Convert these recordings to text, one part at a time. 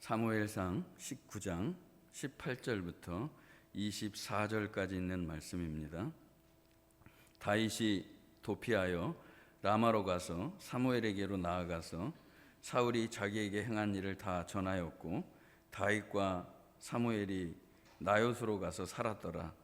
사무엘상 19장 18절부터 24절까지 있는 말씀입니다. 다윗이 도피하여 라마로 가서 사무엘에게로 나아가서 사울이 자기에게 행한 일을 다 전하였고, 다윗과 사무엘이 나요스로 가서 살았더라.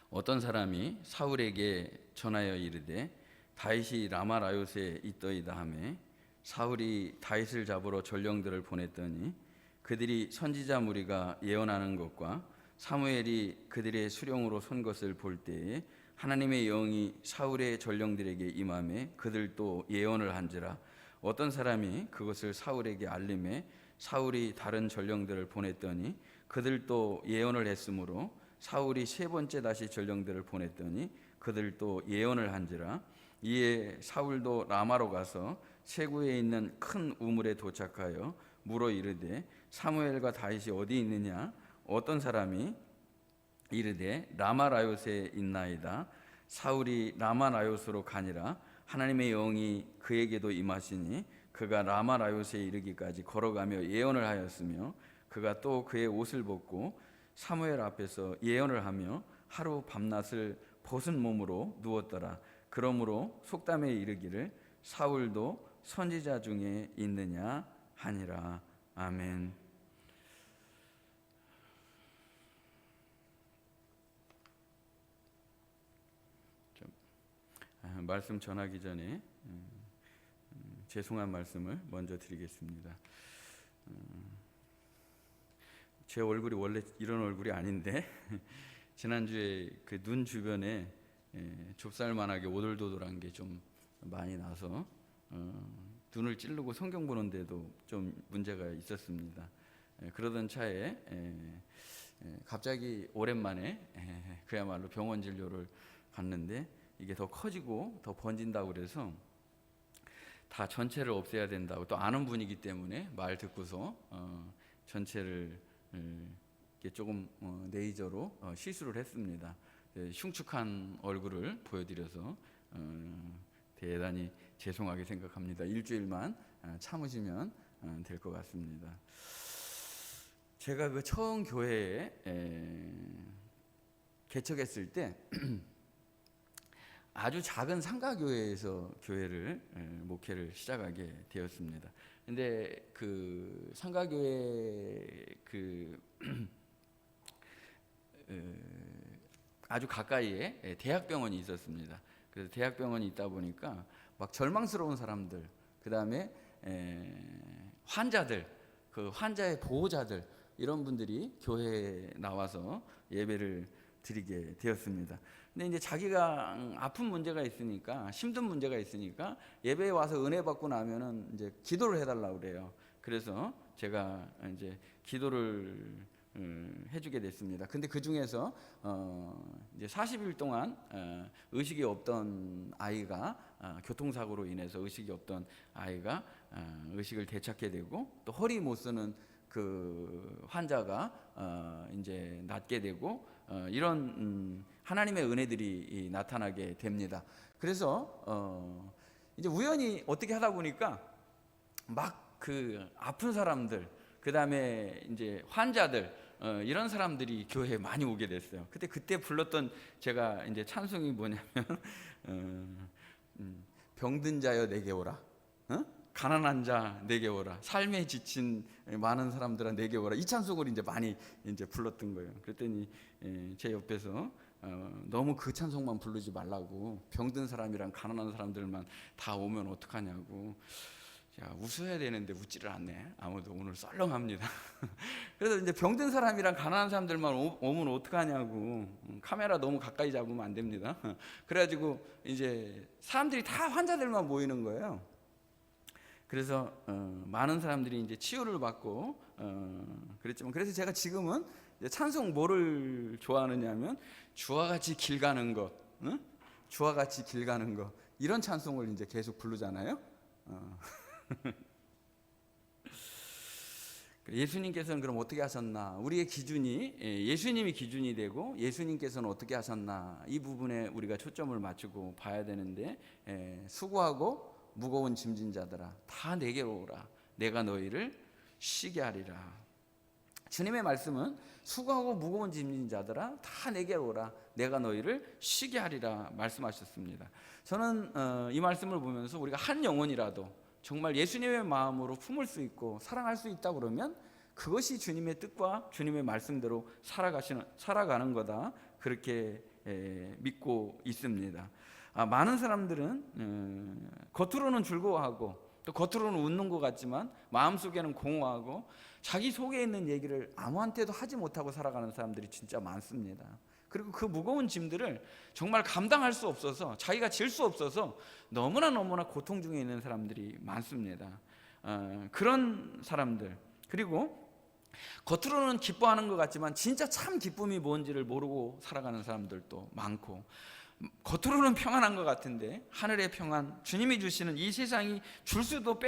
어떤 사람이 사울에게 전하여 이르되 다윗이 라마 나요스에 있더이다 하매, 사울이 다윗을 잡으러 전령들을 보냈더니 그들이 선지자 무리가 예언하는 것과 사무엘이 그들의 수령으로 선 것을 볼 때에 하나님의 영이 사울의 전령들에게 임하매 그들도 예언을 한지라. 어떤 사람이 그것을 사울에게 알림해 사울이 다른 전령들을 보냈더니 그들도 예언을 했으므로 사울이 세 번째 다시 전령들을 보냈더니 그들도 예언을 한지라. 이에 사울도 라마로 가서 세구에 있는 큰 우물에 도착하여 물어 이르되 사무엘과 다윗이 어디 있느냐? 어떤 사람이 이르되 라마 라요스에 있나이다. 사울이 라마 라요스로 가니라. 하나님의 영이 그에게도 임하시니 그가 라마 라요스에 이르기까지 걸어가며 예언을 하였으며, 그가 또 그의 옷을 벗고 사무엘 앞에서 예언을 하며 하루 밤낮을 벗은 몸으로 누웠더라. 그러므로 속담에 이르기를 사울도 선지자 중에 있느냐 하니라. 아멘. 말씀 전하기 전에 죄송한 말씀을 먼저 드리겠습니다. 제 얼굴이 원래 이런 얼굴이 아닌데 지난주에 그 눈 주변에 좁쌀만하게 오돌도돌한 게 좀 많이 나서 눈을 찌르고 성경 보는데도 좀 문제가 있었습니다. 그러던 차에 갑자기 오랜만에 그야말로 병원 진료를 갔는데 이게 더 커지고 더 번진다고 그래서 다 전체를 없애야 된다고, 또 아는 분이기 때문에 말 듣고서 전체를 이렇게 조금 레이저로 시술을 했습니다. 흉측한 얼굴을 보여드려서 대단히 죄송하게 생각합니다. 일주일만 참으시면 될 것 같습니다. 제가 그 처음 교회에 개척했을 때 아주 작은 상가교회에서 교회를 목회를 시작하게 되었습니다. 근데 그 상가교회 아주 가까이에 대학병원이 있었습니다. 그래서 대학병원이 있다 보니까 막 절망스러운 사람들, 그 다음에 환자들, 그 환자의 보호자들, 이런 분들이 교회에 나와서 예배를 드리게 되었습니다. 근데 이제 자기가 아픈 문제가 있으니까, 힘든 문제가 있으니까 예배에 와서 은혜 받고 나면은 이제 기도를 해달라고 그래요. 그래서 제가 이제 기도를 해주게 됐습니다. 근데 그 중에서 이제 40일 동안 의식이 없던 아이가, 교통사고로 인해서 의식이 없던 아이가 의식을 되찾게 되고, 또 허리 못 쓰는 그 환자가 이제 낫게 되고, 이런 하나님의 은혜들이 나타나게 됩니다. 그래서 이제 우연히 어떻게 하다 보니까 막 그 아픈 사람들, 그 다음에 이제 환자들, 이런 사람들이 교회에 많이 오게 됐어요. 그때 불렀던 제가 이제 찬송이 뭐냐면 병든 자여 내게 오라, 가난한 자 내게 오라, 삶에 지친 많은 사람들아 내게 오라, 이 찬송을 이제 많이 이제 불렀던 거예요. 그랬더니 제 옆에서 너무 그 찬송만 부르지 말라고, 병든 사람이랑 가난한 사람들만 다 오면 어떡하냐고. 야, 웃어야 되는데 웃지를 않네. 아무도 오늘 썰렁합니다. 그래서 이제 병든 사람이랑 가난한 사람들만 오면 어떡하냐고. 카메라 너무 가까이 잡으면 안 됩니다. 그래가지고 이제 사람들이 다 환자들만 모이는 거예요. 그래서 많은 사람들이 이제 치유를 받고 그랬지만, 그래서 제가 지금은 이제 찬송 뭐를 좋아하느냐면 주와 같이 길 가는 것, 주와 같이 길 가는 것, 이런 찬송을 이제 계속 부르잖아요. 예수님께서는 그럼 어떻게 하셨나? 우리의 기준이 예수님이 기준이 되고 예수님께서는 어떻게 하셨나? 이 부분에 우리가 초점을 맞추고 봐야 되는데, 수고하고 무거운 짐진 자들아 다 내게로 오라, 내가 너희를 쉬게 하리라. 주님의 말씀은 수고하고 무거운 짐진 자들아 다 내게로 오라 내가 너희를 쉬게 하리라 말씀하셨습니다. 저는 이 말씀을 보면서 우리가 한 영혼이라도 정말 예수님의 마음으로 품을 수 있고 사랑할 수 있다 그러면 그것이 주님의 뜻과 주님의 말씀대로 살아가는 거다, 그렇게 믿고 있습니다. 많은 사람들은 겉으로는 즐거워하고 또 겉으로는 웃는 것 같지만 마음속에는 공허하고 자기 속에 있는 얘기를 아무한테도 하지 못하고 살아가는 사람들이 진짜 많습니다. 그리고 그 무거운 짐들을 정말 감당할 수 없어서, 자기가 질 수 없어서 너무나 고통 중에 있는 사람들이 많습니다. 그런 사람들, 그리고 겉으로는 기뻐하는 것 같지만 진짜 참 기쁨이 뭔지를 모르고 살아가는 사람들도 많고, 겉으로는 평안한 것 같은데 하늘의 평안, 주님이 주시는 이 세상이 줄 수도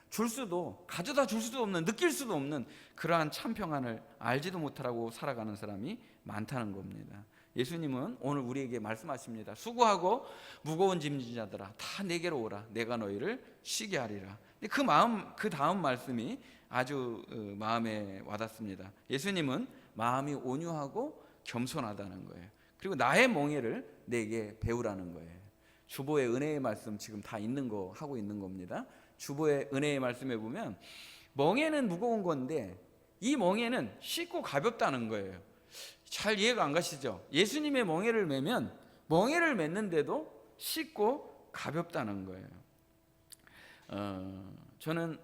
줄 수도 가져다 줄 수도 없는, 느낄 수도 없는 그러한 참 평안을 알지도 못하고 살아가는 사람이 많다는 겁니다. 예수님은 오늘 우리에게 말씀하십니다. 수고하고 무거운 짐진 자들아 다 내게로 오라 내가 너희를 쉬게 하리라. 그 다음 말씀이 아주 마음에 와닿습니다. 예수님은 마음이 온유하고 겸손하다는 거예요. 그리고 나의 멍에를 내게 배우라는 거예요. 주보의 은혜의 말씀 지금 다 하고 있는 겁니다. 주보의 은혜의 말씀에 보면 멍에는 무거운 건데 이 멍에는 쉽고 가볍다는 거예요. 잘 이해가 안 가시죠? 예수님의 멍에를 매면 멍에를 맸는데도 쉽고 가볍다는 거예요. 저는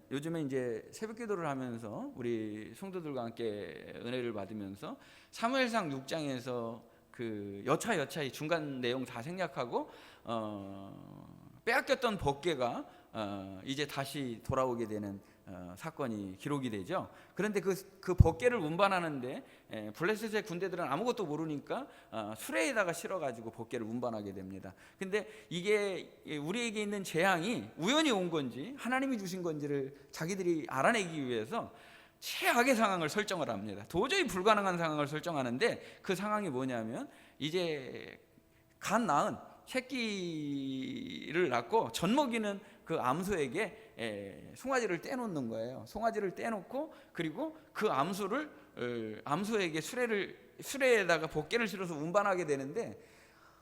요즘에 이제 새벽 기도를 하면서 우리 성도들과 함께 은혜를 받으면서 사무엘상 6장에서 그 여차여차히 중간 내용 다 생략하고 빼앗겼던 법궤가 이제 다시 돌아오게 되는 사건이 기록이 되죠. 그런데 그 법궤를 운반하는데 블레셋의 군대들은 아무것도 모르니까 수레에다가 실어가지고 법궤를 운반하게 됩니다. 근데 이게 우리에게 있는 재앙이 우연히 온 건지 하나님이 주신 건지를 자기들이 알아내기 위해서 최악의 상황을 설정을 합니다. 도저히 불가능한 상황을 설정하는데 그 상황이 뭐냐면 이제 갓 낳은 새끼를 낳고 젖먹이는 그 암소에게 송아지를 떼놓는 거예요. 송아지를 떼놓고 그리고 그 암소에게 수레에다가 법궤를 실어서 운반하게 되는데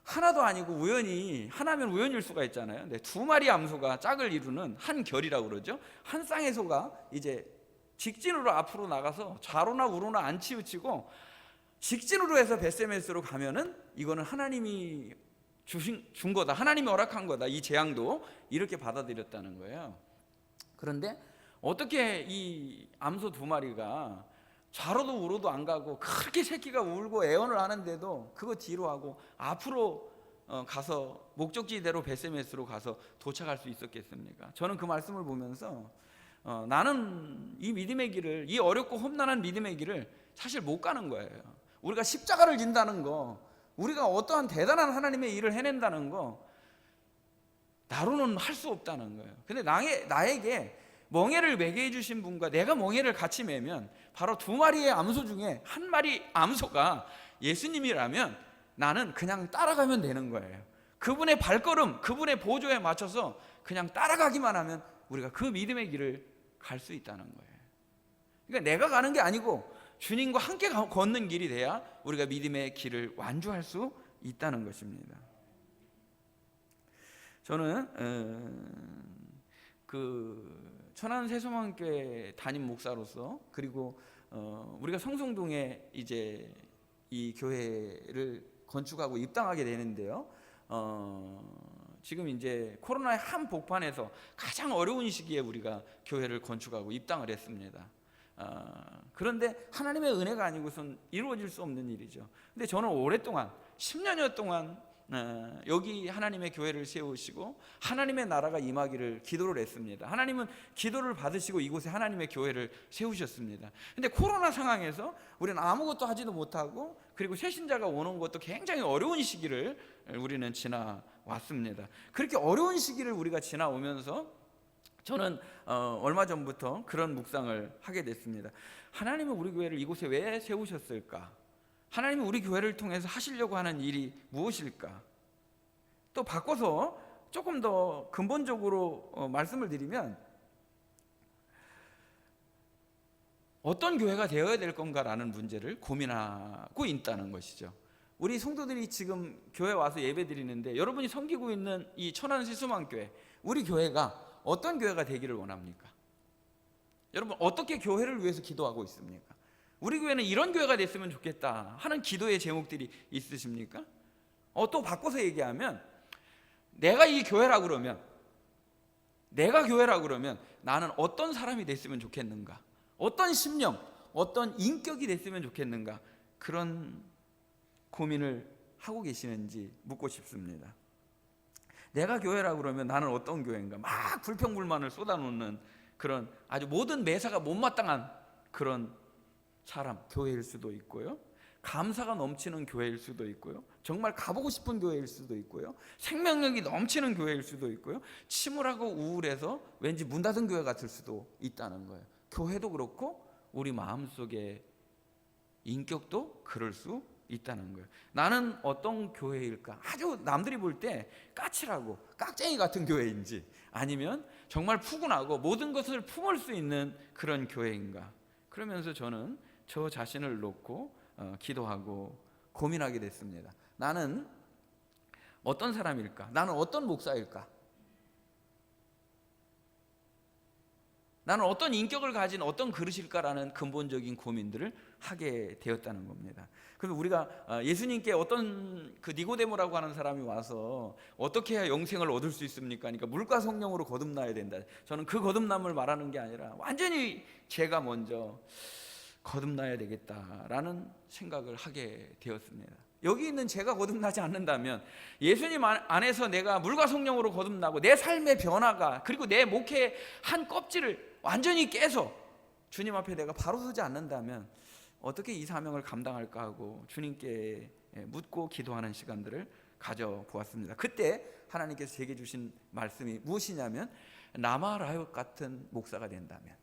하나도 아니고 우연히, 하나면 우연일 수가 있잖아요. 근데 두 마리 암소가 짝을 이루는 한 결이라고 그러죠. 한 쌍의 소가 이제 직진으로 앞으로 나가서 좌로나 우로나 안 치우치고 직진으로 해서 벳세메스로 가면은 이거는 하나님이 준 거다, 하나님이 허락한 거다, 이 재앙도 이렇게 받아들였다는 거예요. 그런데 어떻게 이 암소 두 마리가 좌로도 우로도 안 가고 그렇게 새끼가 울고 애원을 하는데도 그거 뒤로 하고 앞으로 가서 목적지대로 벳세메스로 가서 도착할 수 있었겠습니까? 저는 그 말씀을 보면서 나는 이 믿음의 길을, 이 어렵고 험난한 믿음의 길을 사실 못 가는 거예요. 우리가 십자가를 진다는 거, 우리가 어떠한 대단한 하나님의 일을 해낸다는 거 나로는 할 수 없다는 거예요. 근데 나에게 멍에를 매게 해주신 분과 내가 멍에를 같이 매면 바로 두 마리의 암소 중에 한 마리 암소가 예수님이라면 나는 그냥 따라가면 되는 거예요. 그분의 발걸음, 그분의 보조에 맞춰서 그냥 따라가기만 하면 우리가 그 믿음의 길을 갈 수 있다는 거예요. 그러니까 내가 가는 게 아니고 주님과 함께 걷는 길이 돼야 우리가 믿음의 길을 완주할 수 있다는 것입니다. 저는 그 천안 새소망교회 담임 목사로서, 그리고 우리가 성송동에 이제 이 교회를 건축하고 입당하게 되는데요. 지금 이제 코로나의 한 복판에서 가장 어려운 시기에 우리가 교회를 건축하고 입당을 했습니다. 그런데 하나님의 은혜가 아니고선 이루어질 수 없는 일이죠. 근데 저는 오랫동안 10년여 동안 여기 하나님의 교회를 세우시고 하나님의 나라가 임하기를 기도를 했습니다. 하나님은 기도를 받으시고 이곳에 하나님의 교회를 세우셨습니다. 근데 코로나 상황에서 우리는 아무것도 하지도 못하고, 그리고 새신자가 오는 것도 굉장히 어려운 시기를 우리는 지나왔습니다. 그렇게 어려운 시기를 우리가 지나오면서 저는 얼마 전부터 그런 묵상을 하게 됐습니다. 하나님은 우리 교회를 이곳에 왜 세우셨을까? 하나님이 우리 교회를 통해서 하시려고 하는 일이 무엇일까? 또 바꿔서 조금 더 근본적으로 말씀을 드리면, 어떤 교회가 되어야 될 건가라는 문제를 고민하고 있다는 것이죠. 우리 성도들이 지금 교회 와서 예배 드리는데 여러분이 섬기고 있는 이 천안 세수만교회, 우리 교회가 어떤 교회가 되기를 원합니까? 여러분 어떻게 교회를 위해서 기도하고 있습니까? 우리 교회는 이런 교회가 됐으면 좋겠다 하는 기도의 제목들이 있으십니까? 또 바꿔서 얘기하면 내가 교회라고 그러면 나는 어떤 사람이 됐으면 좋겠는가? 어떤 심령, 어떤 인격이 됐으면 좋겠는가? 그런 고민을 하고 계시는지 묻고 싶습니다. 내가 교회라고 그러면 나는 어떤 교회인가? 막 불평불만을 쏟아놓는 그런 아주 모든 매사가 못마땅한 그런 사람, 교회일 수도 있고요. 감사가 넘치는 교회일 수도 있고요. 정말 가보고 싶은 교회일 수도 있고요. 생명력이 넘치는 교회일 수도 있고요. 침울하고 우울해서 왠지 문 닫은 교회 같을 수도 있다는 거예요. 교회도 그렇고 우리 마음속의 인격도 그럴 수 있다는 거예요. 나는 어떤 교회일까? 아주 남들이 볼 때 까칠하고 깍쟁이 같은 교회인지, 아니면 정말 푸근하고 모든 것을 품을 수 있는 그런 교회인가? 그러면서 저는 저 자신을 놓고 기도하고 고민하게 됐습니다. 나는 어떤 사람일까? 나는 어떤 목사일까? 나는 어떤 인격을 가진 어떤 그릇일까라는 근본적인 고민들을 하게 되었다는 겁니다. 그래서 우리가 예수님께 어떤 그 니고데모라고 하는 사람이 와서 어떻게 해야 영생을 얻을 수 있습니까? 그러니까 물과 성령으로 거듭나야 된다. 저는 그 거듭남을 말하는 게 아니라 완전히 제가 먼저 거듭나야 되겠다라는 생각을 하게 되었습니다. 여기 있는 제가 거듭나지 않는다면, 예수님 안에서 내가 물과 성령으로 거듭나고 내 삶의 변화가, 그리고 내 목회의 한 껍질을 완전히 깨서 주님 앞에 내가 바로 서지 않는다면 어떻게 이 사명을 감당할까 하고 주님께 묻고 기도하는 시간들을 가져보았습니다. 그때 하나님께서 제게 주신 말씀이 무엇이냐면, 라마라육 같은 목사가 된다면,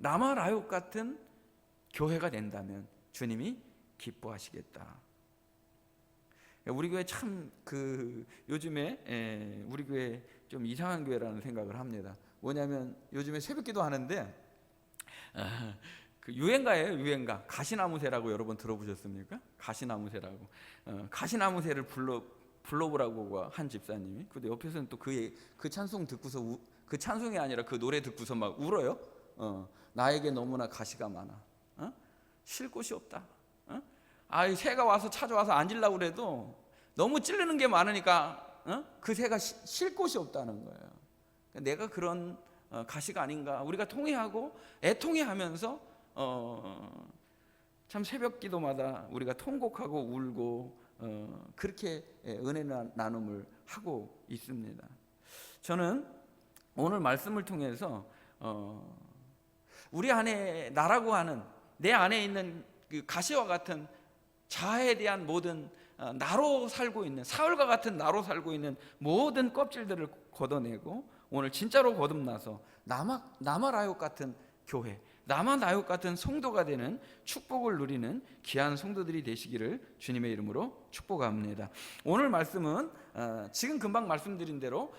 라마라육 같은 교회가 된다면 주님이 기뻐하시겠다. 우리 교회 참 요즘에 우리 교회 좀 이상한 교회라는 생각을 합니다. 뭐냐면 요즘에 새벽기도 하는데 그 유행가예요. 유행가 가시나무새라고 여러분 들어보셨습니까? 가시나무새라고 가시나무새를 불러보라고 한 집사님이, 근데 옆에서는 또 그 찬송 듣고서 그 찬송이 아니라 그 노래 듣고서 막 울어요. 나에게 너무나 가시가 많아, 쉴 곳이 없다. 새가 와서 찾아와서 앉으려고 그래도 너무 찌르는 게 많으니까 그 새가 쉴 곳이 없다는 거예요. 내가 그런 가시가 아닌가. 우리가 통회하고 애통회하면서 참 새벽기도마다 우리가 통곡하고 울고 그렇게 은혜 나눔을 하고 있습니다. 저는 오늘 말씀을 통해서 우리 안에 나라고 하는, 내 안에 있는 그 가시와 같은 자아에 대한 모든 나로 살고 있는, 사울과 같은 나로 살고 있는 모든 껍질들을 걷어내고 오늘 진짜로 거듭나서 나마라육 같은 교회, 나마나육 같은 성도가 되는 축복을 누리는 귀한 성도들이 되시기를 주님의 이름으로 축복합니다. 오늘 말씀은 지금 금방 말씀드린 대로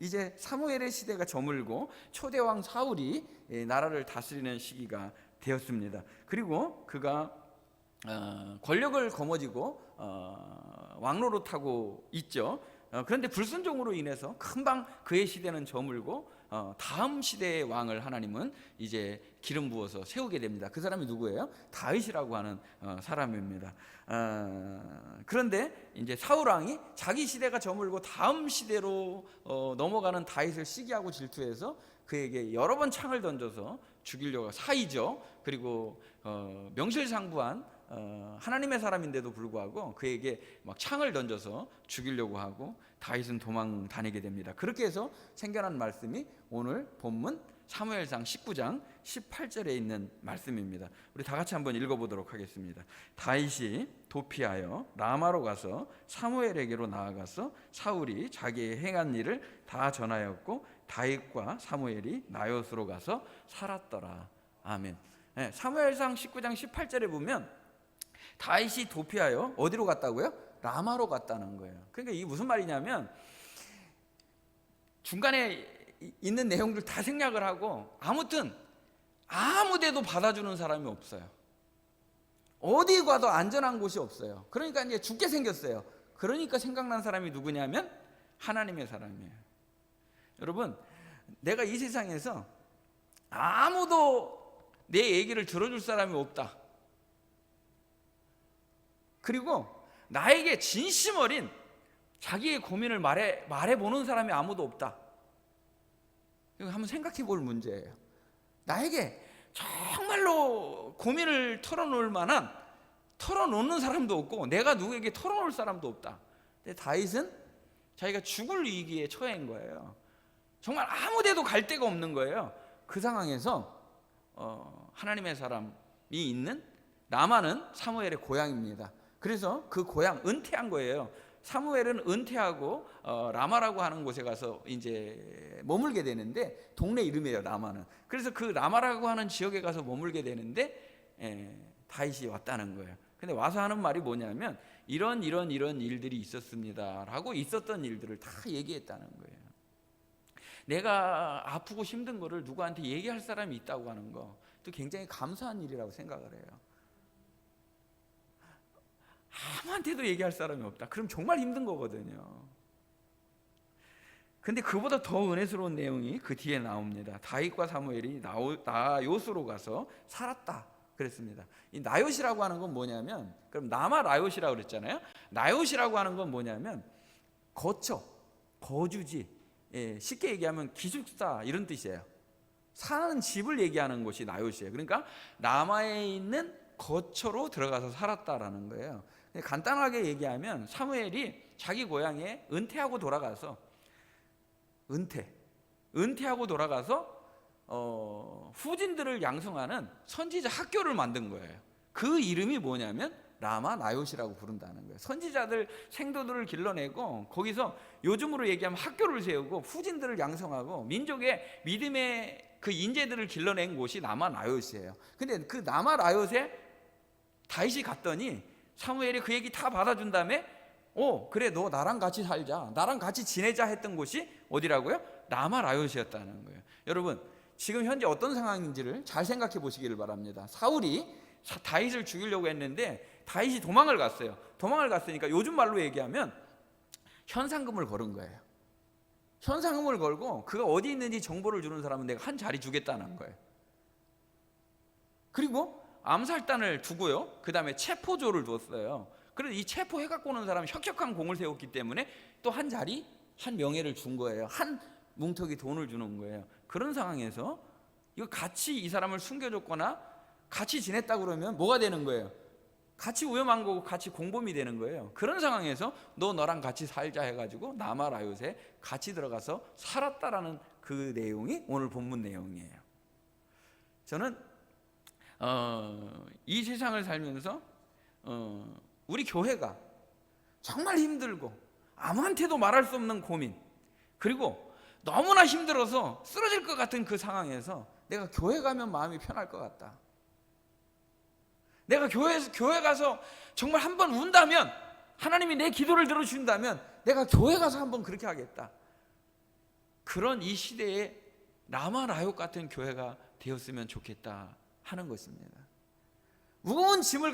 이제 사무엘의 시대가 저물고 초대왕 사울이 나라를 다스리는 시기가 되었습니다. 그리고 그가 권력을 거머쥐고 왕노릇하고 있죠. 그런데 불순종으로 인해서 금방 그의 시대는 저물고 다음 시대의 왕을 하나님은 이제 기름 부어서 세우게 됩니다. 그 사람이 누구예요? 다윗이라고 하는 사람입니다. 그런데 이제 사울 왕이 자기 시대가 저물고 다음 시대로 넘어가는 다윗을 시기하고 질투해서 그에게 여러 번 창을 던져서 죽이려고, 사이죠. 그리고 명실상부한 하나님의 사람인데도 불구하고 그에게 막 창을 던져서 죽이려고 하고 다윗은 도망 다니게 됩니다. 그렇게 해서 생겨난 말씀이 오늘 본문 사무엘상 19장 18절에 있는 말씀입니다. 우리 다 같이 한번 읽어보도록 하겠습니다. 다윗이 도피하여 라마로 가서 사무엘에게로 나아가서 사울이 자기의 행한 일을 다 전하였고 다윗과 사무엘이 나요스로 가서 살았더라. 아멘. 사무엘상 19장 18절에 보면 다윗이 도피하여 어디로 갔다고요? 라마로 갔다는 거예요. 그러니까 이게 무슨 말이냐면 중간에 있는 내용들 다 생략을 하고 아무튼 아무데도 받아주는 사람이 없어요. 어디 가도 안전한 곳이 없어요. 그러니까 이제 죽게 생겼어요. 그러니까 생각난 사람이 누구냐면 하나님의 사람이에요. 여러분, 내가 이 세상에서 아무도 내 얘기를 들어줄 사람이 없다. 그리고 나에게 진심 어린 자기의 고민을 말해보는 사람이 아무도 없다. 이거 한번 생각해 볼 문제예요. 나에게 정말로 고민을 털어놓는 사람도 없고 내가 누구에게 털어놓을 사람도 없다. 근데 다윗은 자기가 죽을 위기에 처해인 거예요. 정말 아무 데도 갈 데가 없는 거예요. 그 상황에서 하나님의 사람이 있는 라마는 사무엘의 고향입니다. 그래서 그 고향 은퇴한 거예요. 사무엘은 은퇴하고 라마라고 하는 곳에 가서 이제 머물게 되는데, 동네 이름이에요, 라마는. 그래서 그 라마라고 하는 지역에 가서 머물게 되는데 다윗이 왔다는 거예요. 근데 와서 하는 말이 뭐냐면 이런 일들이 있었습니다라고 있었던 일들을 다 얘기했다는 거예요. 내가 아프고 힘든 거를 누구한테 얘기할 사람이 있다고 하는 거, 또 굉장히 감사한 일이라고 생각을 해요. 아무한테도 얘기할 사람이 없다. 그럼 정말 힘든 거거든요. 근데 그보다 더 은혜스러운 내용이 그 뒤에 나옵니다. 다윗과 사무엘이 나요스로 가서 살았다 그랬습니다. 이 나요시라고 하는 건 뭐냐면, 그럼 라마 라요시라고 그랬잖아요. 나요시라고 하는 건 뭐냐면 거주지, 쉽게 얘기하면 기숙사 이런 뜻이에요. 사는 집을 얘기하는 곳이 나요시예요. 그러니까 라마에 있는 거처로 들어가서 살았다라는 거예요. 간단하게 얘기하면 사무엘이 자기 고향에 은퇴하고 돌아가서 후진들을 양성하는 선지자 학교를 만든 거예요. 그 이름이 뭐냐면 라마 나요시라고 부른다는 거예요. 선지자들, 생도들을 길러내고 거기서 요즘으로 얘기하면 학교를 세우고 후진들을 양성하고 민족의 믿음의 그 인재들을 길러낸 곳이 라마 나요시예요. 근데 그 라마 나요시에 다윗이 갔더니 사무엘이 그 얘기 다 받아준 다음에 그래, 너 나랑 같이 살자, 나랑 같이 지내자 했던 곳이 어디라고요? 라마 라요시였다는 거예요. 여러분, 지금 현재 어떤 상황인지를 잘 생각해 보시기를 바랍니다. 사울이 다윗을 죽이려고 했는데 다윗이 도망을 갔어요. 도망을 갔으니까 요즘 말로 얘기하면 현상금을 걸은 거예요. 현상금을 걸고 그가 어디 있는지 정보를 주는 사람은 내가 한 자리 주겠다는 거예요. 그리고 암살단을 두고요, 그 다음에 체포조를 뒀어요. 그래서 이 체포해 갖고 오는 사람이 혁혁한 공을 세웠기 때문에 또 한 자리, 한 명예를 준 거예요. 한 뭉텅이 돈을 주는 거예요. 그런 상황에서 이거 같이 이 사람을 숨겨줬거나 같이 지냈다 그러면 뭐가 되는 거예요? 같이 위험한 거고 같이 공범이 되는 거예요. 그런 상황에서 너랑 같이 살자 해가지고 라마 라요시에 같이 들어가서 살았다라는 그 내용이 오늘 본문 내용이에요. 저는 이 세상을 살면서 우리 교회가 정말 힘들고 아무한테도 말할 수 없는 고민, 그리고 너무나 힘들어서 쓰러질 것 같은 그 상황에서 내가 교회 가면 마음이 편할 것 같다. 내가 교회 가서 정말 한번 운다면, 하나님이 내 기도를 들어주신다면 내가 교회 가서 한번 그렇게 하겠다. 그런 이 시대에 라마 라요 같은 교회가 되었으면 좋겠다 하는 것입니다. 무거운 짐을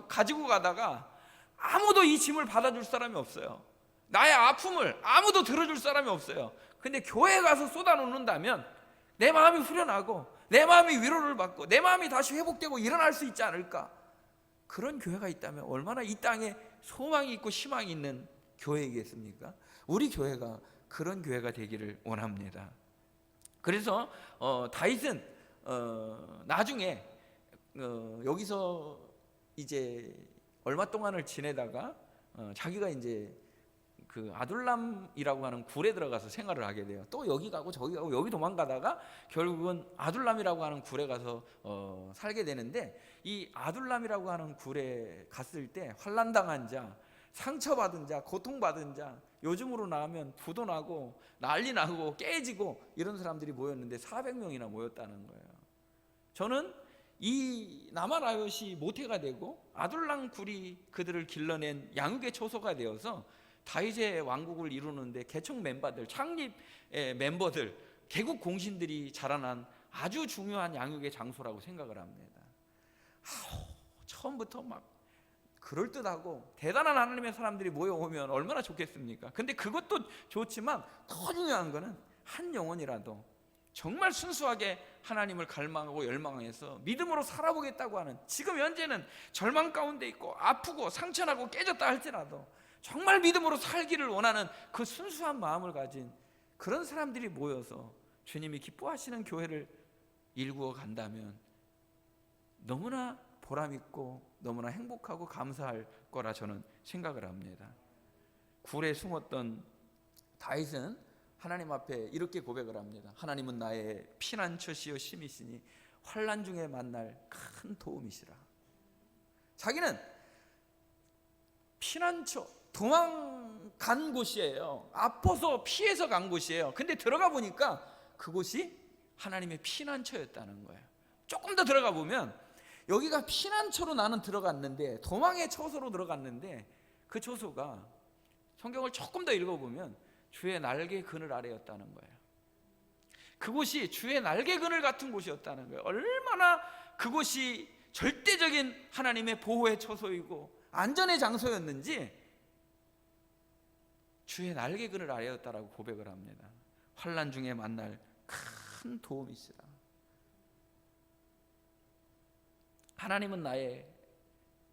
가지고 가다가 아무도 이 짐을 받아줄 사람이 없어요. 나의 아픔을 아무도 들어줄 사람이 없어요. 근데 교회에 가서 쏟아놓는다면 내 마음이 후련하고 내 마음이 위로를 받고 내 마음이 다시 회복되고 일어날 수 있지 않을까. 그런 교회가 있다면 얼마나 이 땅에 소망이 있고 희망이 있는 교회이겠습니까? 우리 교회가 그런 교회가 되기를 원합니다. 그래서 다윗은 나중에 여기서 이제 얼마 동안을 지내다가 자기가 이제 그 아둘람이라고 하는 굴에 들어가서 생활을 하게 돼요. 또 여기 가고 저기 가고 여기 도망가다가 결국은 아둘람이라고 하는 굴에 가서 살게 되는데, 이 아둘람이라고 하는 굴에 갔을 때 환난당한 자, 상처받은 자, 고통받은 자, 요즘으로 나가면 부도 나고 난리 나고 깨지고 이런 사람들이 모였는데 400명이나 모였다는 거예요. 저는 이 라마라요시 모태가 되고 아둘람 굴이 그들을 길러낸 양육의 초소가 되어서 다윗의 왕국을 이루는데 개척 멤버들, 창립 멤버들, 개국 공신들이 자라난 아주 중요한 양육의 장소라고 생각을 합니다. 처음부터 막 그럴듯하고 대단한 하나님의 사람들이 모여오면 얼마나 좋겠습니까? 근데 그것도 좋지만 더 중요한 거는 한 영혼이라도 정말 순수하게 하나님을 갈망하고 열망해서 믿음으로 살아보겠다고 하는, 지금 현재는 절망 가운데 있고 아프고 상처나고 깨졌다 할지라도 정말 믿음으로 살기를 원하는 그 순수한 마음을 가진 그런 사람들이 모여서 주님이 기뻐하시는 교회를 일구어 간다면 너무나 보람있고 너무나 행복하고 감사할 거라 저는 생각을 합니다. 굴에 숨었던 다윗은 하나님 앞에 이렇게 고백을 합니다. 하나님은 나의 피난처시요 힘이시니 환난 중에 만날 큰 도움이시라. 자기는 피난처, 도망간 곳이에요. 아파서 피해서 간 곳이에요. 근데 들어가 보니까 그곳이 하나님의 피난처였다는 거예요. 조금 더 들어가 보면 여기가 피난처로 나는 들어갔는데, 도망의 처소로 들어갔는데, 그 처소가 성경을 조금 더 읽어보면 주의 날개 그늘 아래였다는 거예요. 그곳이 주의 날개 그늘 같은 곳이었다는 거예요. 얼마나 그곳이 절대적인 하나님의 보호의 처소이고 안전의 장소였는지 주의 날개 그늘 아래였다라고 고백을 합니다. 환난 중에 만날 큰 도움이시라. 하나님은 나의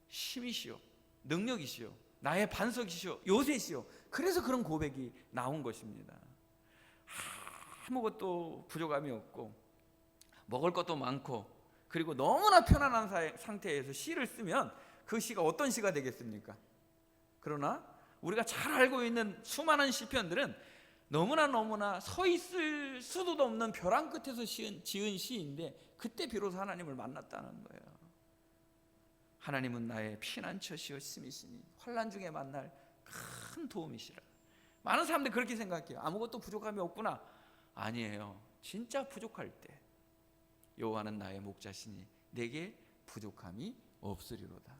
힘이시오, 능력이시오, 나의 반석이시오, 요새시오. 그래서 그런 고백이 나온 것입니다. 아무것도 부족함이 없고 먹을 것도 많고 그리고 너무나 편안한 상태에서 시를 쓰면 그 시가 어떤 시가 되겠습니까? 그러나 우리가 잘 알고 있는 수많은 시편들은 너무나 서 있을 수도 없는 벼랑 끝에서 지은 시인데 그때 비로소 하나님을 만났다는 거예요. 하나님은 나의 피난처시요 힘이시니 환난 중에 만날 큰 도움이시라. 많은 사람들이 그렇게 생각해요. 아무것도 부족함이 없구나. 아니에요. 진짜 부족할 때 여호와는 나의 목자시니 내게 부족함이 없으리로다.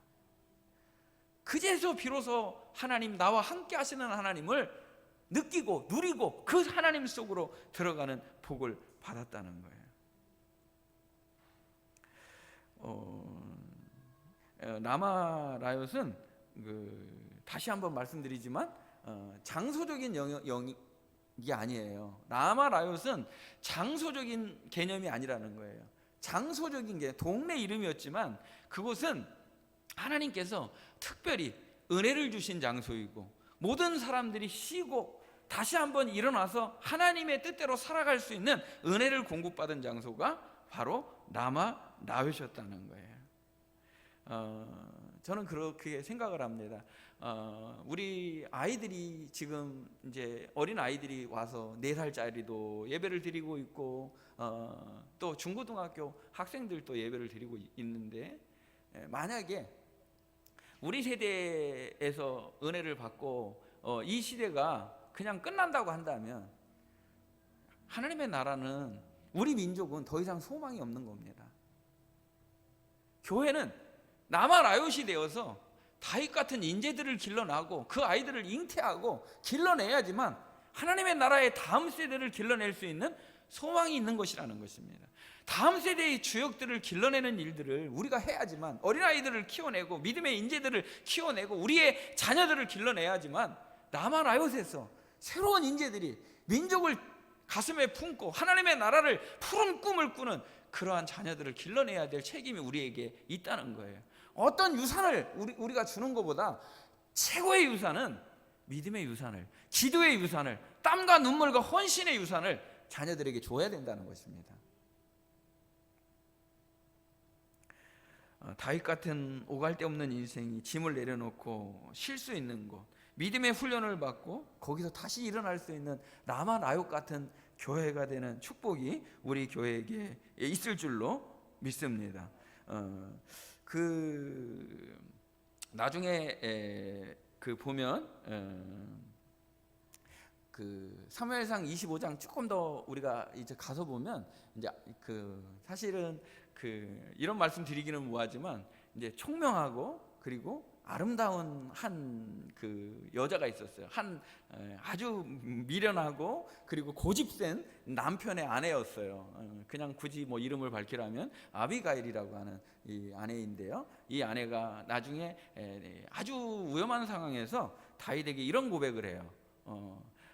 그제서 비로소 하나님, 나와 함께 하시는 하나님을 느끼고 누리고 그 하나님 속으로 들어가는 복을 받았다는 거예요. 라마라얏은 다시 한번 말씀드리지만 장소적인 영역이 아니에요. 라마라얏은 장소적인 개념이 아니라는 거예요. 장소적인 게 동네 이름이었지만 그곳은 하나님께서 특별히 은혜를 주신 장소이고 모든 사람들이 쉬고 다시 한번 일어나서 하나님의 뜻대로 살아갈 수 있는 은혜를 공급받은 장소가 바로 라마라얏이었다는 거예요. 저는 그렇게 생각을 합니다. 우리 아이들이 지금 이제 어린 아이들이 와서 4살짜리도 예배를 드리고 있고 또 중고등학교 학생들도 예배를 드리고 있는데, 만약에 우리 세대에서 은혜를 받고 이 시대가 그냥 끝난다고 한다면 하나님의 나라는, 우리 민족은 더 이상 소망이 없는 겁니다. 교회는 라마라얏이 되어서 다윗 같은 인재들을 길러나고 그 아이들을 잉태하고 길러내야지만 하나님의 나라의 다음 세대를 길러낼 수 있는 소망이 있는 것이라는 것입니다. 다음 세대의 주역들을 길러내는 일들을 우리가 해야지만, 어린아이들을 키워내고 믿음의 인재들을 키워내고 우리의 자녀들을 길러내야지만 라마라얏에서 새로운 인재들이 민족을 가슴에 품고 하나님의 나라를 푸른 꿈을 꾸는 그러한 자녀들을 길러내야 될 책임이 우리에게 있다는 거예요. 어떤 유산을 우리가 주는 것보다 최고의 유산은 믿음의 유산을, 기도의 유산을, 땀과 눈물과 헌신의 유산을 자녀들에게 줘야 된다는 것입니다. 다윗 같은 오갈 데 없는 인생이 짐을 내려놓고 쉴 수 있는 곳, 믿음의 훈련을 받고 거기서 다시 일어날 수 있는 라마라얏 같은 교회가 되는 축복이 우리 교회에게 있을 줄로 믿습니다. 나중에 보면 사무엘상 25장 조금 더 우리가 이제 가서 보면 이제 사실은 이런 말씀 드리기는 뭐하지만 이제 총명하고 그리고 아름다운 한 그 여자가 있었어요. 한 아주 미련하고 그리고 고집센 남편의 아내였어요. 그냥 굳이 뭐 이름을 밝히라면 아비가일이라고 하는 이 아내인데요. 이 아내가 나중에 아주 위험한 상황에서 다윗에게 이런 고백을 해요.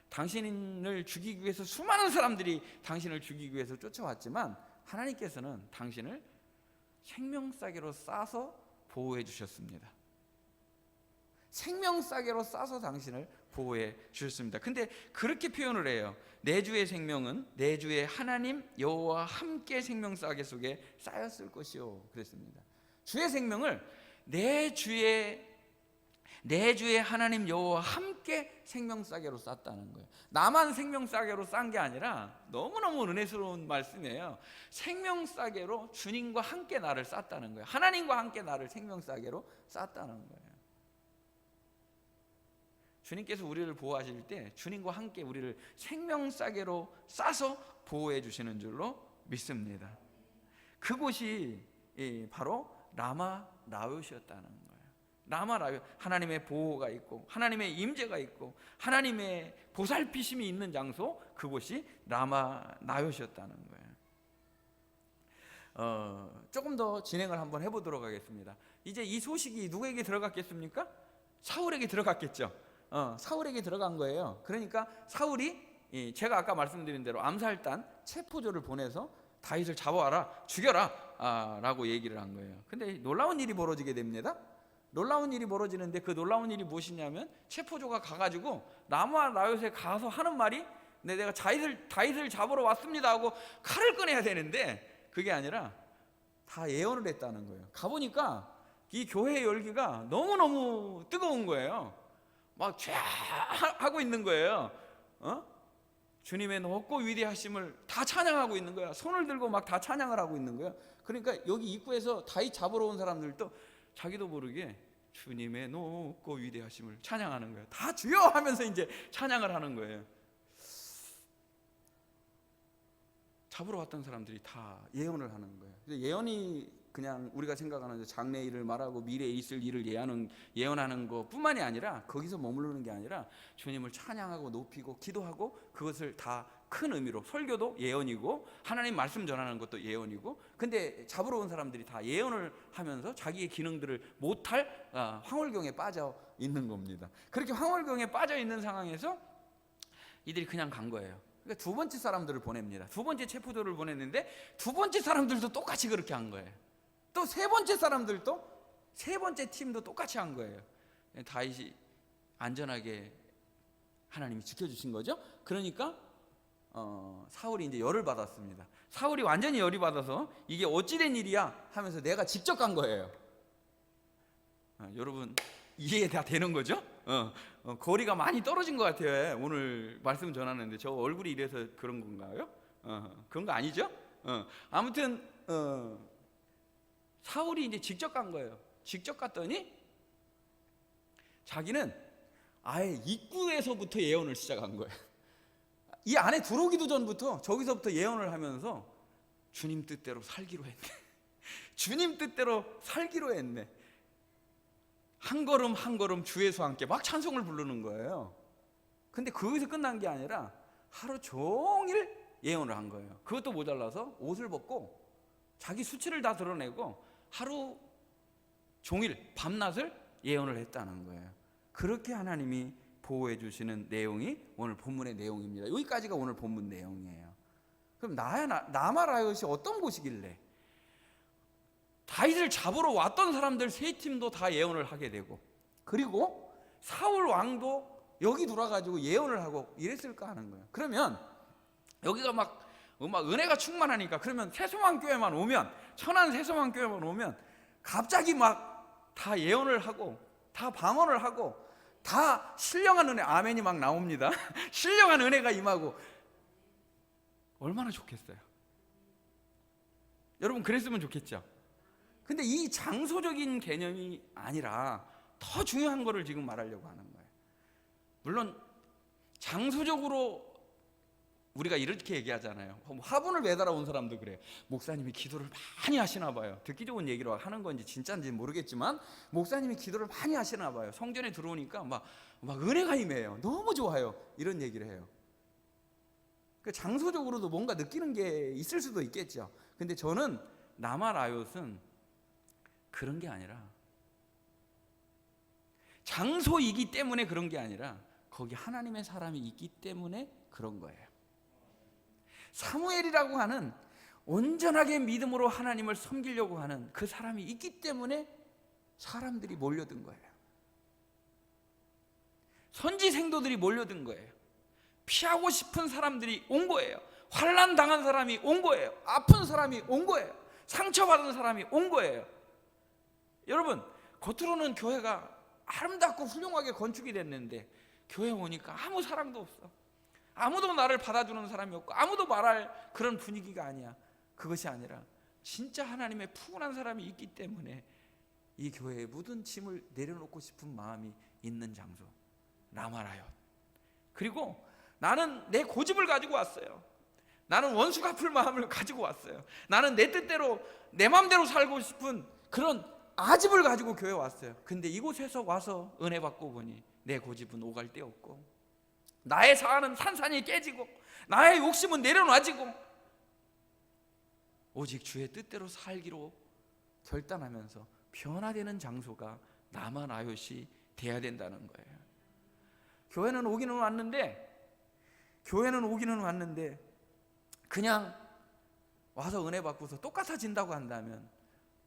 당신을 죽이기 위해서 수많은 사람들이 당신을 죽이기 위해서 쫓아왔지만 하나님께서는 당신을 생명싸개로 싸서 보호해 주셨습니다. 생명싸개로 싸서 당신을 보호해 주셨습니다. 근데 그렇게 표현을 해요. 내 주의 생명은 내 주의 하나님 여호와와 함께 생명싸개 속에 쌓였을 것이요 그랬습니다. 주의 생명을 내 주의 하나님 여호와와 함께 생명싸개로 쌌다는 거예요. 나만 생명싸개로 싼 게 아니라 너무너무 은혜스러운 말씀이에요. 생명싸개로 주님과 함께 나를 쌌다는 거예요. 하나님과 함께 나를 생명싸개로 쌌다는 거예요. 주님께서 우리를 보호하실 때 주님과 함께 우리를 생명싸개로 싸서 보호해 주시는 줄로 믿습니다. 그곳이 바로 라마 라윗이었다는 거예요. 라마 라윗, 하나님의 보호가 있고 하나님의 임재가 있고 하나님의 보살피심이 있는 장소, 그곳이 라마 라윗이었다는 거예요. 조금 더 진행을 한번 해보도록 하겠습니다. 이제 이 소식이 누구에게 들어갔겠습니까? 사울에게 들어갔겠죠. 사울에게 들어간 거예요. 그러니까 사울이 제가 아까 말씀드린 대로 암살단 체포조를 보내서 다윗을 잡아와라, 죽여라 라고 얘기를 한 거예요. 근데 놀라운 일이 벌어지게 됩니다. 놀라운 일이 벌어지는데 그 놀라운 일이 무엇이냐면 체포조가 가가지고 라마 라윗에 가서 하는 말이 내가 다윗을 잡으러 왔습니다 하고 칼을 꺼내야 되는데 그게 아니라 다 예언을 했다는 거예요. 가보니까 이 교회의 열기가 너무너무 뜨거운 거예요. 막 쫙 하고 있는 거예요. 주님의 높고 위대하심을 다 찬양하고 있는 거야. 손을 들고 막 다 찬양을 하고 있는 거야. 그러니까 여기 입구에서 다윗 잡으러 온 사람들도 자기도 모르게 주님의 높고 위대하심을 찬양하는 거예요. 다 주여 하면서 이제 찬양을 하는 거예요. 잡으러 왔던 사람들이 다 예언을 하는 거예요. 예언이 그냥 우리가 생각하는 장래 일을 말하고 미래에 있을 일을 예언하는 것뿐만이 아니라 거기서 머무르는 게 아니라 주님을 찬양하고 높이고 기도하고 그것을 다 큰 의미로, 설교도 예언이고 하나님 말씀 전하는 것도 예언이고, 근데 잡으러 온 사람들이 다 예언을 하면서 자기의 기능들을 못할 황홀경에 빠져 있는 겁니다. 그렇게 황홀경에 빠져 있는 상황에서 이들이 그냥 간 거예요. 그러니까 두 번째 사람들을 보냅니다. 두 번째 체포조를 보냈는데 두 번째 사람들도 똑같이 그렇게 한 거예요. 또 세 번째 사람들도, 세 번째 팀도 똑같이 한 거예요. 다윗이 안전하게 하나님이 지켜주신 거죠. 그러니까 사울이 이제 열을 받았습니다. 사울이 완전히 열이 받아서 이게 어찌된 일이야 하면서 내가 직접 간 거예요. 여러분 이해 다 되는 거죠? 거리가 많이 떨어진 것 같아요. 오늘 말씀 전하는데 저 얼굴이 이래서 그런 건가요? 그런 거 아니죠? 아무튼 사울이 이제 직접 간 거예요. 직접 갔더니 자기는 아예 입구에서부터 예언을 시작한 거예요. 이 안에 들어오기도 전부터 저기서부터 예언을 하면서 주님 뜻대로 살기로 했네. 주님 뜻대로 살기로 했네. 한 걸음 한 걸음 주 예수와 함께 막 찬송을 부르는 거예요. 근데 거기서 끝난 게 아니라 하루 종일 예언을 한 거예요. 그것도 모자라서 옷을 벗고 자기 수치를 다 드러내고 하루 종일 밤낮을 예언을 했다는 거예요. 그렇게 하나님이 보호해 주시는 내용이 오늘 본문의 내용입니다. 여기까지가 오늘 본문 내용이에요. 그럼 라마 라윗이 어떤 곳이길래 다윗을 잡으러 왔던 사람들 세 팀도 다 예언을 하게 되고, 그리고 사울 왕도 여기 돌아가지고 예언을 하고 이랬을까 하는 거예요. 그러면 여기가 막 은혜가 충만하니까, 그러면 세소만 교회만 오면, 천안 세소만 교회만 오면 갑자기 막 다 예언을 하고 다 방언을 하고 다 신령한 은혜, 아멘이 막 나옵니다. 신령한 은혜가 임하고 얼마나 좋겠어요. 여러분 그랬으면 좋겠죠. 근데 이 장소적인 개념이 아니라 더 중요한 거를 지금 말하려고 하는 거예요. 물론 장소적으로 우리가 이렇게 얘기하잖아요. 화분을 매달아 온 사람도 그래요. 목사님이 기도를 많이 하시나 봐요. 듣기 좋은 얘기로 하는 건지 진짜인지 모르겠지만 목사님이 기도를 많이 하시나 봐요. 성전에 들어오니까 막 은혜가 임해요. 너무 좋아요. 이런 얘기를 해요. 그 장소적으로도 뭔가 느끼는 게 있을 수도 있겠죠. 근데 저는 라마라얏은 그런 게 아니라, 장소이기 때문에 그런 게 아니라 거기 하나님의 사람이 있기 때문에 그런 거예요. 사무엘이라고 하는 온전하게 믿음으로 하나님을 섬기려고 하는 그 사람이 있기 때문에 사람들이 몰려든 거예요. 선지 생도들이 몰려든 거예요. 피하고 싶은 사람들이 온 거예요. 환난 당한 사람이 온 거예요. 아픈 사람이 온 거예요. 상처받은 사람이 온 거예요. 여러분, 겉으로는 교회가 아름답고 훌륭하게 건축이 됐는데 교회 오니까 아무 사랑도 없어. 아무도 나를 받아주는 사람이 없고 아무도 말할 그런 분위기가 아니야. 그것이 아니라 진짜 하나님의 푸근한 사람이 있기 때문에 이 교회에 묻은 짐을 내려놓고 싶은 마음이 있는 장소, 라마라얏. 그리고 나는 내 고집을 가지고 왔어요. 나는 원수 갚을 마음을 가지고 왔어요. 나는 내 뜻대로 내 마음대로 살고 싶은 그런 아집을 가지고 교회에 왔어요. 근데 이곳에서 와서 은혜 받고 보니 내 고집은 오갈 데 없고 나의 자아는 산산이 깨지고 나의 욕심은 내려놔지고 오직 주의 뜻대로 살기로 결단하면서 변화되는 장소가 라마라얏이 돼야 된다는 거예요. 교회는 오기는 왔는데 그냥 와서 은혜 받고서 똑같아진다고 한다면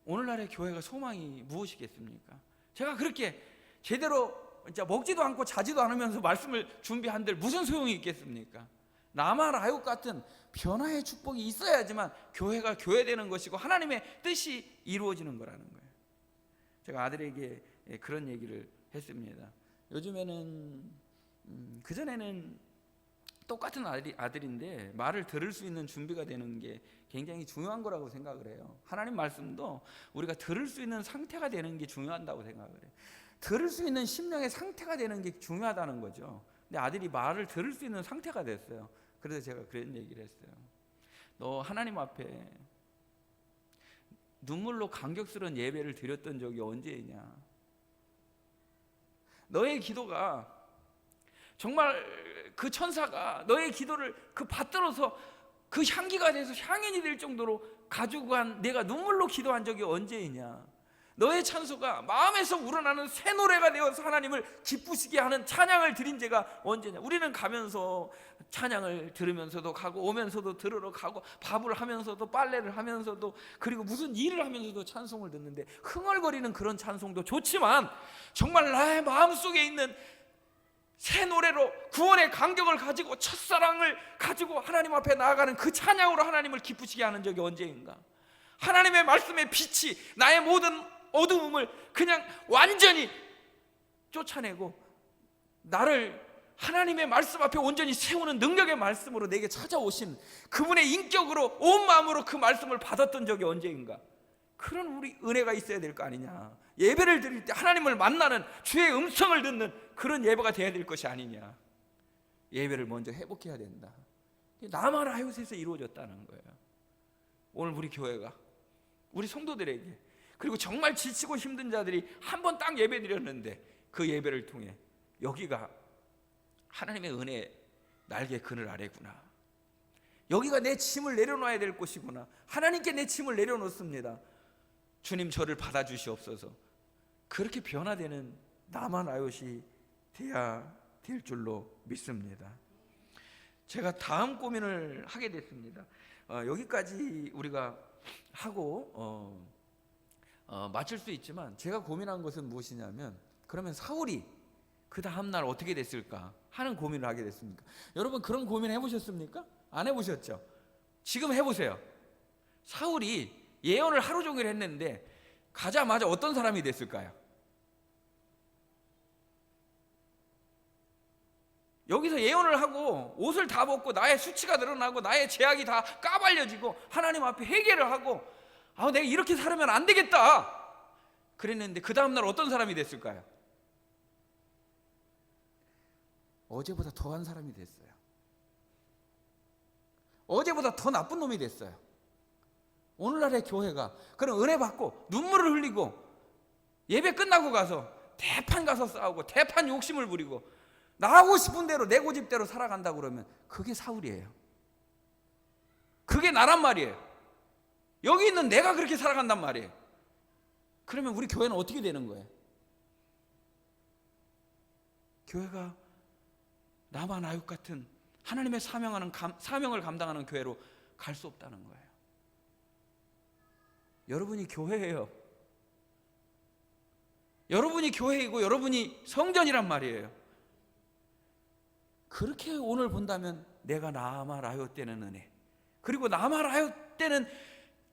오늘날의 교회가 소망이 무엇이겠습니까? 제가 그렇게 제대로 진짜 먹지도 않고 자지도 않으면서 말씀을 준비한들 무슨 소용이 있겠습니까? 라마라얏 같은 변화의 축복이 있어야지만 교회가 교회되는 것이고 하나님의 뜻이 이루어지는 거라는 거예요. 제가 아들에게 그런 얘기를 했습니다. 요즘에는 그전에는 똑같은 아들인데 말을 들을 수 있는 준비가 되는 게 굉장히 중요한 거라고 생각을 해요. 하나님 말씀도 우리가 들을 수 있는 상태가 되는 게 중요하다고 생각을 해요. 들을 수 있는 심령의 상태가 되는 게 중요하다는 거죠. 근데 아들이 말을 들을 수 있는 상태가 됐어요. 그래서 제가 그런 얘기를 했어요. 너 하나님 앞에 눈물로 감격스러운 예배를 드렸던 적이 언제이냐? 너의 기도가 정말 그 천사가 너의 기도를 그 받들어서 그 향기가 돼서 향연이 될 정도로 가지고 간 내가 눈물로 기도한 적이 언제이냐? 너의 찬소가 마음에서 우러나는 새 노래가 되어서 하나님을 기쁘시게 하는 찬양을 드린 제가 언제냐? 우리는 가면서 찬양을 들으면서도 가고 오면서도 들으러 가고 밥을 하면서도 빨래를 하면서도 그리고 무슨 일을 하면서도 찬송을 듣는데 흥얼거리는 그런 찬송도 좋지만 정말 나의 마음속에 있는 새 노래로 구원의 감격을 가지고 첫사랑을 가지고 하나님 앞에 나아가는 그 찬양으로 하나님을 기쁘시게 하는 적이 언제인가? 하나님의 말씀의 빛이 나의 모든 어두움을 그냥 완전히 쫓아내고 나를 하나님의 말씀 앞에 온전히 세우는 능력의 말씀으로 내게 찾아오신 그분의 인격으로 온 마음으로 그 말씀을 받았던 적이 언제인가? 그런 우리 은혜가 있어야 될 거 아니냐? 예배를 드릴 때 하나님을 만나는 주의 음성을 듣는 그런 예배가 돼야 될 것이 아니냐? 예배를 먼저 회복해야 된다. 라마라얏에서 이루어졌다는 거예요. 오늘 우리 교회가 우리 성도들에게 그리고 정말 지치고 힘든 자들이 한 번 딱 예배 드렸는데 그 예배를 통해 여기가 하나님의 은혜 날개 그늘 아래구나. 여기가 내 짐을 내려놔야 될 곳이구나. 하나님께 내 짐을 내려놓습니다. 주님 저를 받아주시옵소서. 그렇게 변화되는 라마라얏이 돼야 될 줄로 믿습니다. 제가 다음 고민을 하게 됐습니다. 여기까지 우리가 하고 마칠 수 있지만 제가 고민한 것은 무엇이냐면 그러면 사울이 그 다음날 어떻게 됐을까 하는 고민을 하게 됐습니까? 여러분 그런 고민 해보셨습니까? 안 해보셨죠? 지금 해보세요. 사울이 예언을 하루 종일 했는데 가자마자 어떤 사람이 됐을까요? 여기서 예언을 하고 옷을 다 벗고 나의 수치가 드러나고 나의 죄악이 다 까발려지고 하나님 앞에 회개를 하고 내가 이렇게 살면 안 되겠다 그랬는데 그 다음날 어떤 사람이 됐을까요? 어제보다 더한 사람이 됐어요. 어제보다 더 나쁜 놈이 됐어요. 오늘날의 교회가 그런 은혜 받고 눈물을 흘리고 예배 끝나고 가서 대판 가서 싸우고 대판 욕심을 부리고 나하고 싶은 대로 내 고집대로 살아간다고 그러면 그게 사울이에요. 그게 나란 말이에요. 여기 있는 내가 그렇게 살아간단 말이에요. 그러면 우리 교회는 어떻게 되는 거예요? 교회가 나만 아육 같은 하나님의 사명을 감당하는 교회로 갈 수 없다는 거예요. 여러분이 교회예요. 여러분이 교회이고 여러분이 성전이란 말이에요. 그렇게 오늘 본다면 내가 나만 아육 때는 은혜, 그리고 나만 아육 때는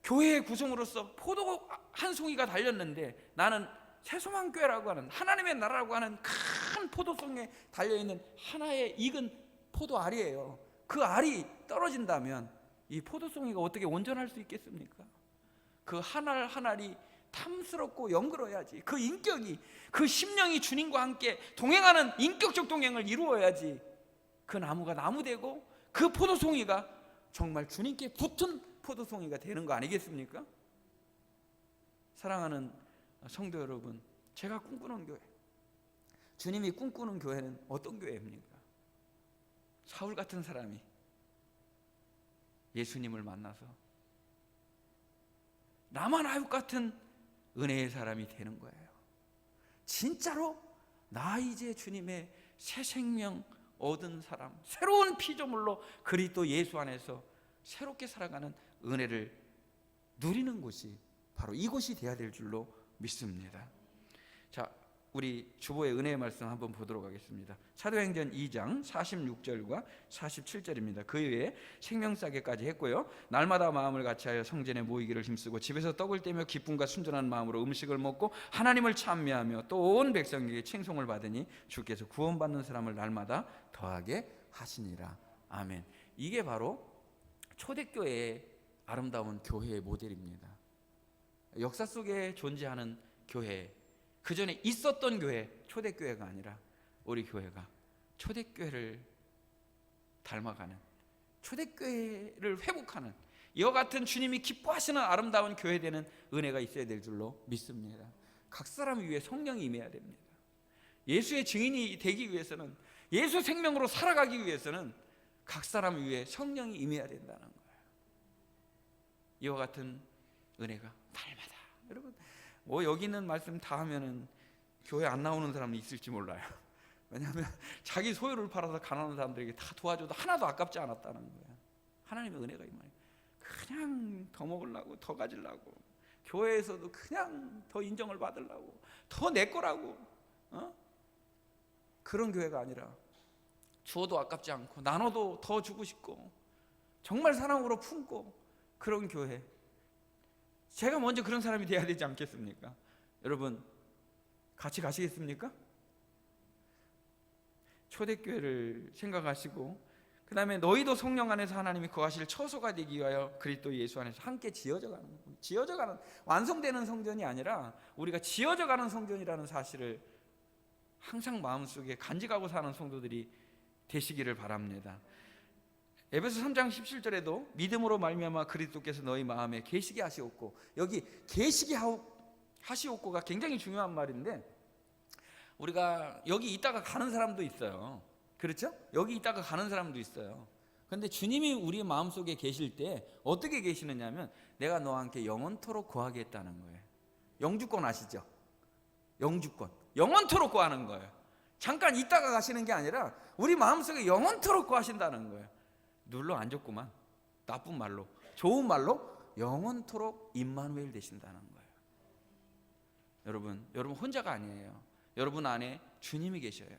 교회의 구성으로서 포도 한 송이가 달렸는데 나는 새소망교회라고 하는 하나님의 나라라고 하는 큰 포도송에 달려있는 하나의 익은 포도 알이에요. 그 알이 떨어진다면 이 포도송이가 어떻게 온전할 수 있겠습니까? 그 한 알 한 알이 탐스럽고 영그러야지. 그 인격이, 그 심령이 주님과 함께 동행하는 인격적 동행을 이루어야지 그 나무가 나무 되고 그 포도송이가 정말 주님께 붙은 포도송이가 되는 거 아니겠습니까? 사랑하는 성도 여러분, 제가 꿈꾸는 교회, 주님이 꿈꾸는 교회는 어떤 교회입니까? 사울 같은 사람이 예수님을 만나서 나만 아육 같은 은혜의 사람이 되는 거예요. 진짜로 나 이제 주님의 새 생명 얻은 사람, 새로운 피조물로 그리스도 예수 안에서 새롭게 살아가는 은혜를 누리는 곳이 바로 이곳이 되어야 될 줄로 믿습니다. 자, 우리 주보의 은혜의 말씀 한번 보도록 하겠습니다. 사도행전 2장 46절과 47절입니다. 그 위에 생명싸개까지 했고요. 날마다 마음을 같이하여 성전에 모이기를 힘쓰고 집에서 떡을 떼며 기쁨과 순전한 마음으로 음식을 먹고 하나님을 찬미하며 또 온 백성에게 칭송을 받으니 주께서 구원받는 사람을 날마다 더하게 하시니라. 아멘. 이게 바로 초대교회의 아름다운 교회의 모델입니다. 역사 속에 존재하는 교회, 그 전에 있었던 교회, 초대교회가 아니라 우리 교회가 초대교회를 닮아가는, 초대교회를 회복하는 이와 같은 주님이 기뻐하시는 아름다운 교회되는 은혜가 있어야 될 줄로 믿습니다. 각 사람 위에 성령이 임해야 됩니다. 예수의 증인이 되기 위해서는, 예수 생명으로 살아가기 위해서는 각 사람 위에 성령이 임해야 된다는 거예요. 이와 같은 은혜가 날마다, 여러분 뭐 여기 있는 말씀 다 하면은 교회 안 나오는 사람이 있을지 몰라요. 왜냐하면 자기 소유를 팔아서 가난한 사람들에게 다 도와줘도 하나도 아깝지 않았다는 거예요. 하나님의 은혜가 임해요. 그냥 더 먹으려고, 더 가지려고, 교회에서도 그냥 더 인정을 받으려고, 더 내 거라고, 그런 교회가 아니라 주어도 아깝지 않고 나눠도 더 주고 싶고 정말 사랑으로 품고 그런 교회. 제가 먼저 그런 사람이 돼야 되지 않겠습니까? 여러분 같이 가시겠습니까? 초대교회를 생각하시고 그 다음에 너희도 성령 안에서 하나님이 거하실 처소가 되기 위하여 그리스도 예수 안에서 함께 지어져가는 완성되는 성전이 아니라 우리가 지어져가는 성전이라는 사실을 항상 마음속에 간직하고 사는 성도들이 되시기를 바랍니다. 에베소 3장 17절에도 믿음으로 말미암아 그리스도께서 너희 마음에 계시게 하시옵고, 여기 계시게 하시옵고가 굉장히 중요한 말인데 우리가 여기 있다가 가는 사람도 있어요. 그렇죠? 여기 있다가 가는 사람도 있어요. 그런데 주님이 우리 마음속에 계실 때 어떻게 계시느냐면 내가 너와 함께 영원토록 거하겠다는 거예요. 영주권 아시죠? 영주권, 영원토록 거하는 거예요. 잠깐 있다가 가시는 게 아니라 우리 마음속에 영원토록 거하신다는 거예요. 눌러 앉았구만. 나쁜 말로, 좋은 말로 영원토록 임마누엘 되신다는 거예요. 여러분 혼자가 아니에요. 여러분 안에 주님이 계셔요.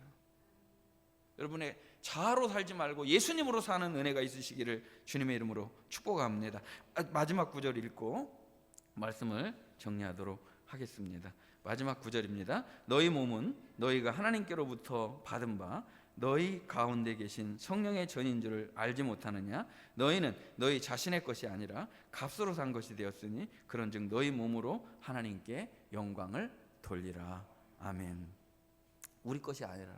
여러분의 자아로 살지 말고 예수님으로 사는 은혜가 있으시기를 주님의 이름으로 축복합니다. 마지막 구절 읽고 말씀을 정리하도록 하겠습니다. 마지막 구절입니다. 너희 몸은 너희가 하나님께로부터 받은 바 너희 가운데 계신 성령의 전인 줄을 알지 못하느냐? 너희는 너희 자신의 것이 아니라 값으로 산 것이 되었으니 그런즉 너희 몸으로 하나님께 영광을 돌리라. 아멘. 우리 것이 아니라,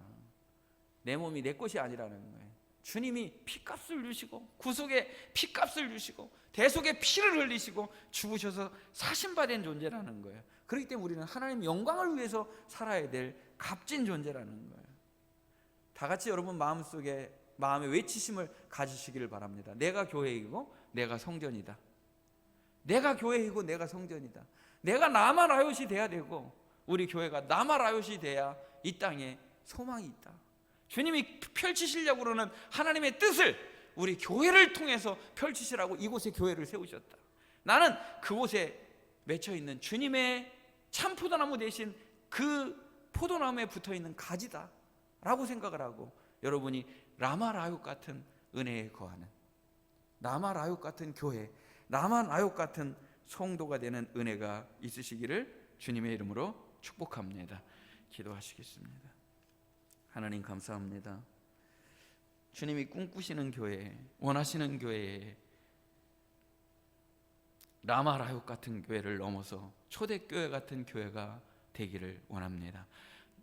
내 몸이 내 것이 아니라는 거예요. 주님이 피값을 주시고 구속의 피값을 주시고 대속의 피를 흘리시고 죽으셔서 사신받은 존재라는 거예요. 그렇기 때문에 우리는 하나님 영광을 위해서 살아야 될 값진 존재라는 거예요. 다 같이 여러분 마음에 외치심을 가지시기를 바랍니다. 내가 교회이고 내가 성전이다. 내가 교회이고 내가 성전이다. 내가 나마라요시 돼야 되고 우리 교회가 나마라요시 돼야 이 땅에 소망이 있다. 주님이 펼치시려고 그러는 하나님의 뜻을 우리 교회를 통해서 펼치시라고 이곳에 교회를 세우셨다. 나는 그곳에 맺혀 있는 주님의 참 포도나무 대신 그 포도나무에 붙어 있는 가지다 라고 생각을 하고 여러분이 라마라육 같은 은혜에 거하는 라마라육 같은 교회, 라마라육 같은 성도가 되는 은혜가 있으시기를 주님의 이름으로 축복합니다. 기도하시겠습니다. 하나님 감사합니다. 주님이 꿈꾸시는 교회, 원하시는 교회에 라마라육 같은 교회를 넘어서 초대교회 같은 교회가 되기를 원합니다.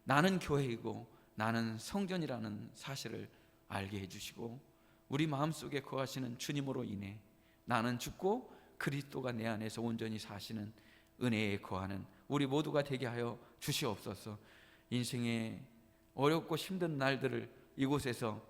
나는 교회이고 나는 성전이라는 사실을 알게 해주시고 우리 마음속에 거하시는 주님으로 인해 나는 죽고 그리스도가 내 안에서 온전히 사시는 은혜에 거하는 우리 모두가 되게 하여 주시옵소서. 인생의 어렵고 힘든 날들을 이곳에서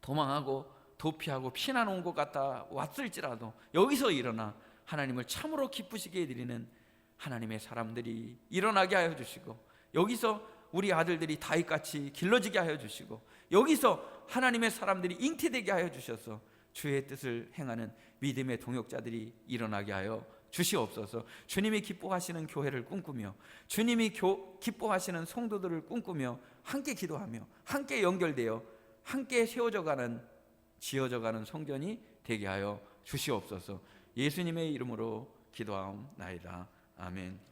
도망하고 도피하고 피난 온 것 같다 왔을지라도 여기서 일어나 하나님을 참으로 기쁘시게 해드리는 하나님의 사람들이 일어나게 하여 주시고 여기서 우리 아들들이 다윗같이 길러지게 하여 주시고 여기서 하나님의 사람들이 잉태되게 하여 주셔서 주의 뜻을 행하는 믿음의 동역자들이 일어나게 하여 주시옵소서. 주님이 기뻐하시는 교회를 꿈꾸며 주님이 기뻐하시는 성도들을 꿈꾸며 함께 기도하며 함께 연결되어 함께 세워져가는 지어져가는 성전이 되게 하여 주시옵소서. 예수님의 이름으로 기도하옵나이다. 아멘.